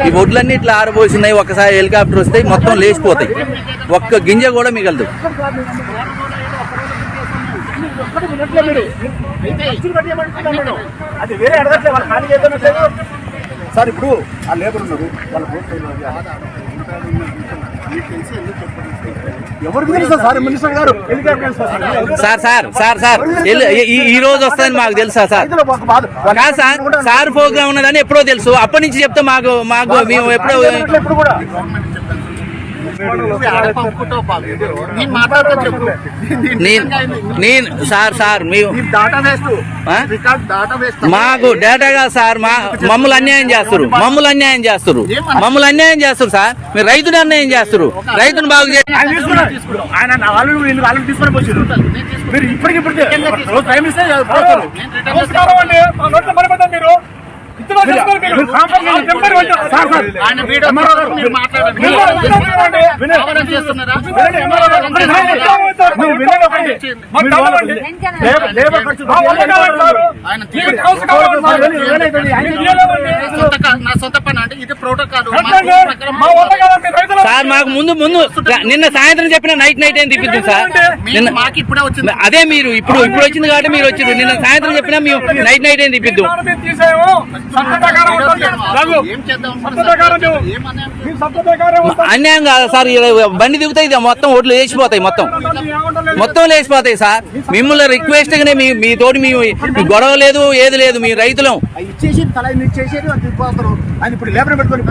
ఈ ఒడ్లన్నీ ఇట్లా ఆరబోసినాయి. ఒకసారి హెలికాప్టర్ వస్తే మొత్తం లేచిపోతాయి, ఒక్క గింజ కూడా మిగలదు. సార్ ఇప్పుడు ఆ లేబర్ ఉన్నారు, వాళ్ళ ఎవరికి తెలుసా సార్? మినిస్టర్ గారు సార్ ఈ రోజు వస్తుందని మాకు తెలుసా సార్? సార్ ప్రోగ్రామ్ ఉన్నదని ఎప్పుడో తెలుసు. అప్పటి నుంచి చెప్తే మాకు మేము ఎప్పుడో మాకు డేటా కాదు సార్, మమ్మల్ని అన్యాయం చేస్తారు సార్. మీరు రైతుని అన్యాయం చేస్తారు, రైతుని బాగు చేసి సార్ మాకు ముందు నిన్న సాయంత్రం చెప్పిన నైట్ ఏం తిప్పిద్దు సార్. అదే మీరు ఇప్పుడు వచ్చింది కాబట్టి మీరు వచ్చారు. నిన్న సాయంత్రం చెప్పినా మేము నైట్ ఏం తిప్పిద్దు. అన్యాయం కాదా సార్? బండి దిగుతాయి, మొత్తం ఓట్లు వేసిపోతాయి, మొత్తం లేచిపోతాయి సార్. మిమ్మల్ని రిక్వెస్ట్ గానే మీ తోటి మీ గొడవ లేదు, ఏది లేదు. మీ రైతులం ఇచ్చేసి తల ఇచ్చేసేది ఆయన ఇప్పుడు లేబర్ పెట్టుకొని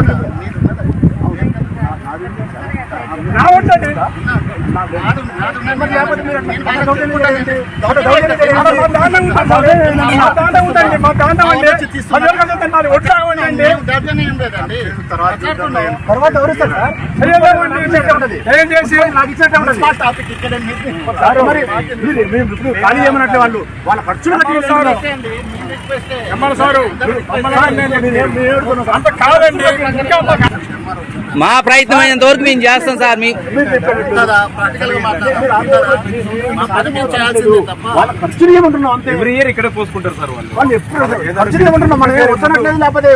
ఖాళీ చేయమన్నట్లే వాళ్ళు వాళ్ళ ఖర్చులు మా ప్రయత్నం అయినంత వరకు మేము చేస్తాం సార్. ఎవ్రీ ఇయర్ ఇక్కడే పోసుకుంటారు సార్ వాళ్ళు. ఎప్పుడు ఖర్చులు ఏమంటున్నాం మనం, లేకపోతే